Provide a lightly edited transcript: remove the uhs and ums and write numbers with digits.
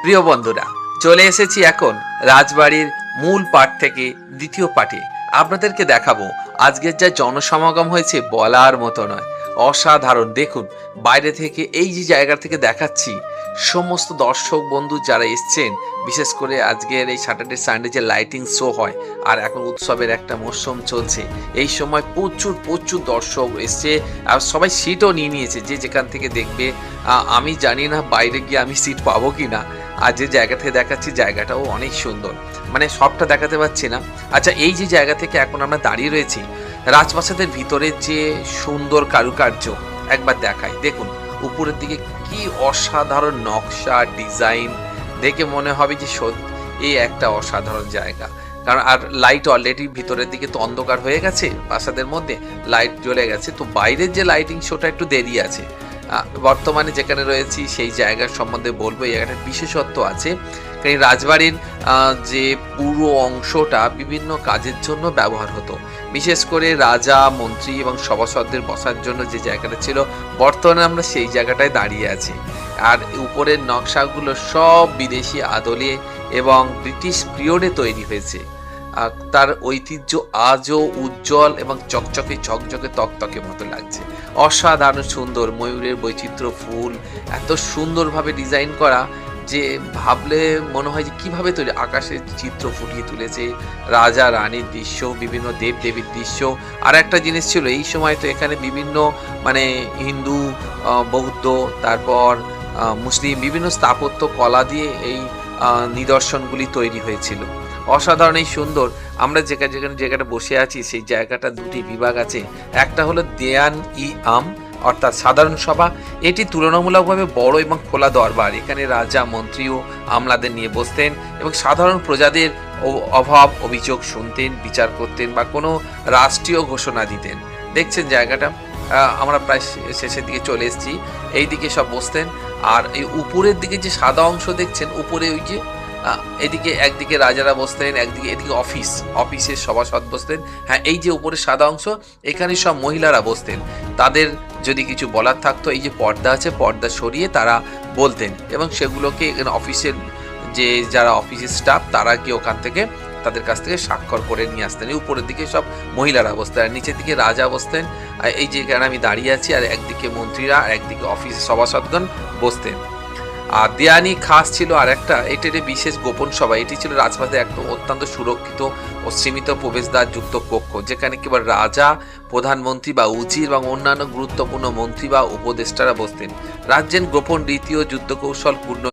প্রিয় বন্ধুরা, চলে এসেছি এখন রাজবাড়ির মূল পাঠ থেকে দ্বিতীয় পাঠে। আপনাদেরকে দেখাবো আজকের যা জনসমাগম হয়েছে বলার মতো নয়, অসাধারণ। দেখুন, বাইরে থেকে এই যে জায়গা থেকে দেখাচ্ছি, সমস্ত দর্শক বন্ধু যারা এসছেন, বিশেষ করে আজকের এই স্যাটারডে সানডে যে লাইটিং শো হয়, আর এখন উৎসবের একটা মরশুম চলছে, এই সময় প্রচুর প্রচুর দর্শক এসছে। আর সবাই সিটও নিয়ে নিয়েছে, যে যেখান থেকে দেখবে। আমি জানি না বাইরে গিয়ে আমি সিট পাবো কি না। আর যে জায়গা থেকে দেখাচ্ছি জায়গাটাও অনেক সুন্দর, মানে সবটা দেখাতে পারছি না। আচ্ছা, এই যে জায়গা থেকে এখন আমরা দাঁড়িয়ে রয়েছি, রাজপ্রাসাদের ভিতরের যে সুন্দর কারুকার্য একবার দেখাই। দেখুন, উপরের দিকে কি অসাধারণ নকশা ডিজাইন, দেখে মনে হবে যে সত্যি একটা অসাধারণ জায়গা। কারণ আর লাইট অলরেডি ভিতরের দিকে তো অন্ধকার হয়ে গেছে, প্রাসাদের মধ্যে লাইট জ্বলে গেছে, তো বাইরের যে লাইটিং শোটা একটু দেরি আছে। বর্তমানে যেখানে রয়েছি সেই জায়গার সম্বন্ধে বলবো, এই জায়গাটার বিশেষত্ব আছে। কারণ রাজবাড়ির যে পুরো অংশটা বিভিন্ন কাজের জন্য ব্যবহার হতো, বিশেষ করে রাজা মন্ত্রী এবং সভাসদদের বসার জন্য যে জায়গাটা ছিল, বর্তমানে আমরা সেই জায়গাটায় দাঁড়িয়ে আছি। আর উপরের নকশাগুলো সব বিদেশি আদলে এবং ব্রিটিশ পিরিয়ডে তৈরি হয়েছে। তার ঐতিহ্য আজও উজ্জ্বল এবং চকচকে ঝকঝকে তকতকে মতো লাগছে। অসাধারণ সুন্দর, ময়ূরের বৈচিত্র্য, ফুল এত সুন্দরভাবে ডিজাইন করা যে ভাবলে মনে হয় যে কীভাবে তৈরি। আকাশের চিত্র ফুটিয়ে তুলেছে, রাজা রানীর দৃশ্য, বিভিন্ন দেব দেবীর দৃশ্য। আর একটা জিনিস ছিল, এই সময় তো এখানে বিভিন্ন মানে হিন্দু, বৌদ্ধ, তারপর মুসলিম বিভিন্ন স্থাপত্য কলা দিয়ে এই নিদর্শনগুলি তৈরি হয়েছিল। অসাধারণ এই সুন্দর। আমরা যেখানে বসে আছি সেই জায়গাটা দুটি বিভাগ আছে। একটা হলো দেয়ান-ই-আম অর্থাৎ সাধারণ সভা। এটি তুলনামূলকভাবে বড় এবং খোলা দরবার। এখানে রাজা মন্ত্রী ও আমলাদের নিয়ে বসতেন এবং সাধারণ প্রজাদের অভাব অভিযোগ শুনতেন, বিচার করতেন বা কোনো রাষ্ট্রীয় ঘোষণা দিতেন। দেখছেন জায়গাটা, আমরা প্রায় শেষের দিকে চলে এসেছি। এই দিকে সব বসতেন। আর এই উপরের দিকে যে সাদা অংশ দেখছেন, উপরে ওই যে এদিকে একদিকে রাজারা বসতেন, এদিকে অফিসের সভাসদ বসতেন। হ্যাঁ, এই যে উপরে সাদা অংশ, এখানে সব মহিলারা বসতেন। তাদের যদি কিছু বলার থাকতো, এই যে পর্দা আছে, পর্দা সরিয়ে তারা বলতেন এবং সেগুলোকে অফিসের যে যারা অফিসের স্টাফ, তারা গিয়ে ওখান থেকে তাদের কাছ থেকে স্বাক্ষর করে নিয়ে আসতেন। এই উপরের দিকে সব মহিলারা বসতেন, আর নিচের দিকে রাজা বসতেন। এই যে এখানে আমি দাঁড়িয়ে আছি, আর একদিকে মন্ত্রীরা, আর একদিকে অফিসের সভাসদগণ বসতেন। আর দেয়ানি খাস ছিল আর একটা, এটির বিশেষ গোপন সভা। এটি ছিল রাজপ্রাসাদের একদম অত্যন্ত সুরক্ষিত ও সীমিত প্রবেশদ্বার যুক্ত কক্ষ, যেখানে কেবল রাজা, প্রধানমন্ত্রী বা উজির এবং অন্যান্য গুরুত্বপূর্ণ মন্ত্রী বা উপদেষ্টারা বসতেন। রাজ্যের গোপন রীতি ও যুদ্ধ কৌশল পূর্ণ